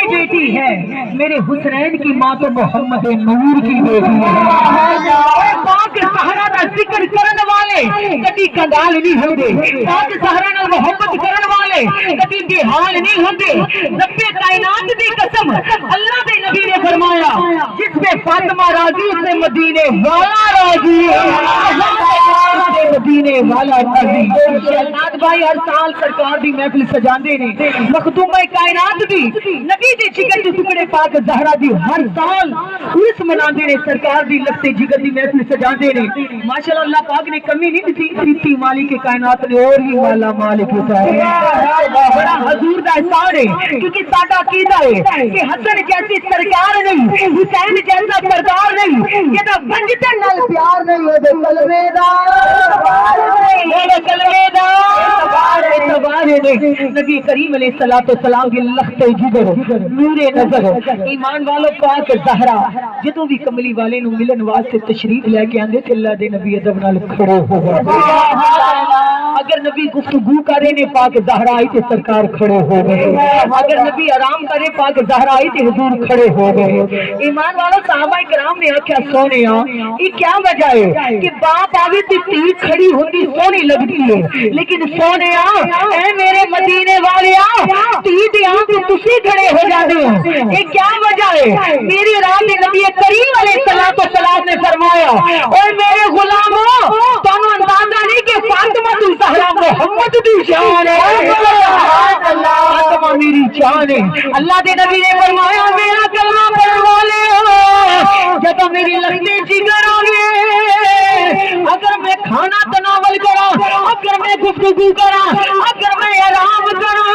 کی بیٹی ہے، میرے حسنین کی ماں تو محمد نور کی بیٹی ہے۔ پاک زہرا دا ذکر کرن والے کبھی کنگال نہیں ہوندے، پاک زہرا نال محبت کرن والے کبھی بے حال نہیں ہوندے۔ رب کائنات دی قسم، اللہ دے نبی نے فرمایا جس پہ فاطمہ راضی اس میں مدینے والا راضی ہے، مدینے والا راضی۔ شہزاد بھائی ہر سال سرکار دی محفل سجاندے نے، مخدومہ کائنات دی نبی دے جگر دے ٹکڑے پاک زہرا دی ہر سال اس مناندے نے، سرکار دی لگتے جگر دی محفل سجاندے نے۔ ماشاءاللہ اللہ پاک نے کمی نہیں دیتی، مالک کائنات نے اور ہی مالا مالک ہوتا ہے۔ بڑا حضور دا احسان ہے، کیونکہ ساڈا عقیدہ ہے کہ حسن جیسی سرکار نہیں، حسین جیسا سردار نہیں، یہ تو بنجتے نال پیار نہیں، وہ کلمے دا نبی کریم علیہ السلام کی لخت جگر نور نظر ایمان والو پاک زہرا جدوں بھی کملی والے نو ملن واسطے تشریف لے کے آندے تے اللہ دے نبی ادب نال کھڑے ہو گئے۔ اگر نبی گفتگو کرے نے پاک زہرا آئی تے سرکار کھڑے ہو گئے، اگر نبی آرام کرے پاک زہرا آئی تے حضور کھڑے ہو گئے۔ ایمان والو صحابہ کرام نے آکھیا سونیا یہ کیا وجہ ہے کہ باپ آوے تے تی کھڑی ہوندی سونی لگتی ہے، لیکن سونیا اے میرے مدینے والیا تی دے آن تے تسی کھڑے ہو جاندے ہو، یہ کیا وجہ ہے؟ میری رات نبی کریم علیہ السلام نے فرمایا اوے میرے غلاموں تانوں اندازہ نہیں کہ فاطمہ الزہرا محمد دی شان ہے، فاطمہ میری شان ہے۔ اللہ دے نبی نے فرمایا میرا کلمہ پڑھنے والے جب میری لگتے جگر آگے اگر میں کھانا تناول کرا، اگر میں گفتگو کرا، اگر میں آرام کرا،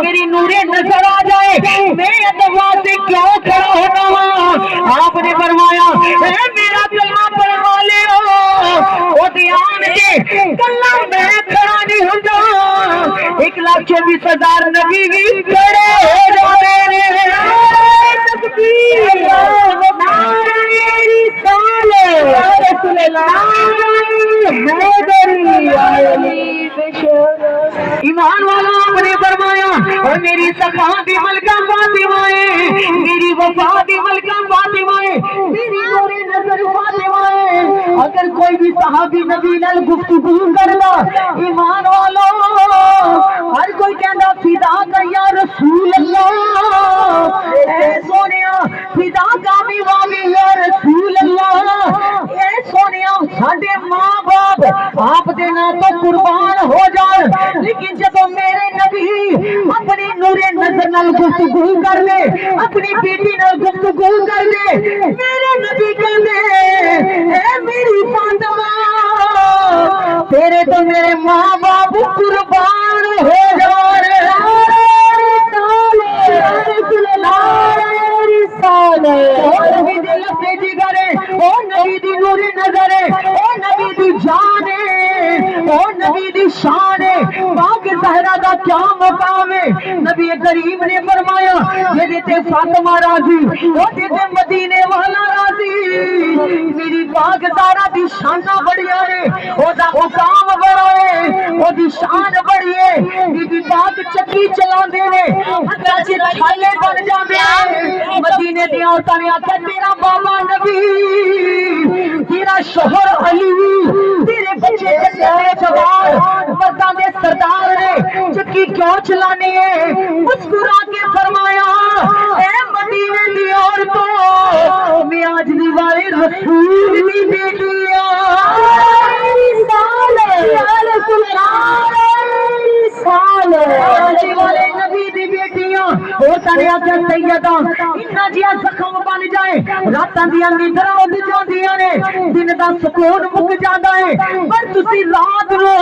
میری نور نظر آ جائے میں اتوا سے کیوں کھڑا ہوتا ہوں؟ آپ نے فرمایا اے میرا کلمہ پڑھنے والے ہو وہ دھیان دے کلہ میں کھڑا نہیں ہوتا، 1,24,000 نبی بھی کھڑے ہو جاتے ہیں۔ تکبیر نعرہ رسالت رسول اللہ ایمان والا آپ نے فرمایا اور میری سخا دی ملکہ فاطمہ ہے، میری وفا دی ملکہ فاطمہ ہے، میری نور نظر فاطمہ ہے۔ اگر کوئی بھی صحابی نبی نال گفتگو کردا ایمان والا ہر کوئی کہندا فدا کا یا رسول اللہ، اے سونیا فدا کا بھی والی یا رسول اللہ، اے سونیا ساڈے ماں باپ آپ دے نا تو قربان ہو جان، لیکن جب میرے نبی اپنی نور نظر نال گفتگو کر لے، اپنی بیٹی نال گفتگو کر لے، میرے نبی کہندے اے میری فاطمہ تیرے تو میرے ماں باپ قربان ہو جان۔ نبی دی لفظ جگر ہے، او نبی دی نور نظر ہے، او نبی دی جان ہے، او نبی دی شان ہے۔ پاک زہرا دا کیا مقام ہے؟ نبی کریم نے فرمایا جے تے فاطمہ راضی او تے مدینے والا راضی۔ میری پاک زہرا دی شاناں بڑیاں نے، او دا مقام بڑا ہے، او دی شان بڑی ہے۔ بی بی پاک چکی چلاندے نے حتیٰ کہ چھالے بن جاندے ہیں۔ مدینے دی عورتاں نے آکھیا تیرا بابا نبی، تیرا شوہر علی، تیرے بچے چچے جوان مرداں دے سردار نے چکی کیوں چلانی ہے؟ مسکرا کے فرمایا اے مدینے دی عورتوں میں آج دی والے رسول دی بیٹی والے نبی دی بیٹیاں وہ سارے آجا سیدہ اتنا جیا زخم بن جائے راتاں دیا نیندر اٹھ جاندیاں نے، دن دا سکون مک جاتا ہے، پر تسی رات نو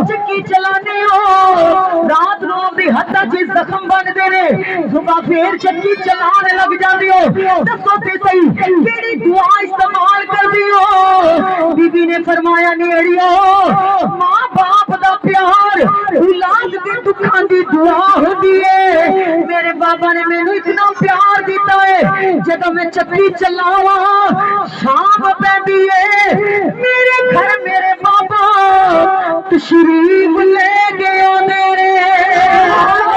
چکی چلانے ہو، رات نو دی ہتھاں چ زخم بندے نے، صبح پھر چکی چلانے لگ جاندی ہو، دسو تے صحیح کیڑی دعا استعمال کردی ہو؟ بی بی نے فرمایا نیڑیو ماں باپ دا پیار اولاد دے دکھاں دی دعا ہوندی ہے۔ میرے بابا نے مینوں اتنا پیار دیتا ہے جدوں میں چکی چلاواں شام پیندی ہے میرے گھر میرے بابا تشریف لے گیا میرے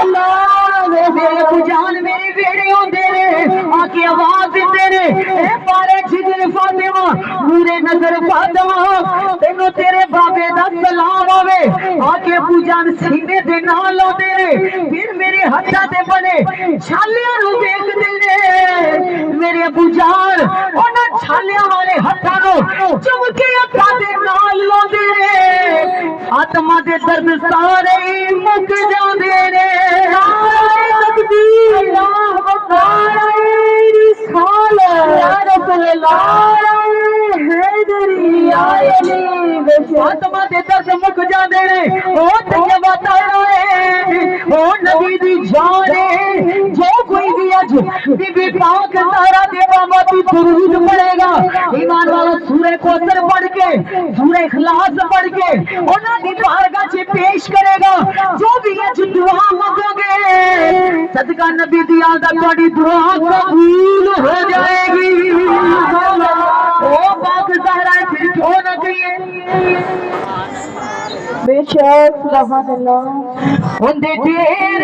اللہ میرے بجان میری آکے آواز دیتے نے اے پارے جگر فاطمہ نورے نظر فاطمہ تینوں تیرے بابے دا سلام آوے آکے ابو جان سینے دے نال لاؤندے نے پھر میرے ہتھاں تے بنے چھالیاں نو دیکھدے نے میرے ابو جان انہاں چھالیاں والے ہتھاں نو چم کے اکھاں دے نال لاؤندے نے آتما دے درد سارے مک جاندے نے نعرہ تکبیر اللہ اکبر رسالت یا رسول اللہ حیدری یا علی آتما دے درد مک جاندے نے او طیبہ تارے او نبی دی جان ہے جو کوئی بھی اج بی بی پاک زہرا دے بابا دی درود پڑھے گا ایمان والا سورہ کوثر پڑھ کے سورہ اخلاص پڑھ کے انہاں دی بارگاہ چ پیش کرے گا جو بھی اج دعا مانگو گے صدقہ نبی دی آدھا تہاڈی دعا قبول ہو جائے گی او پاک زہرا پھر کیوں نہ کہیے بے شک سبحان اللہ اندے ڈیر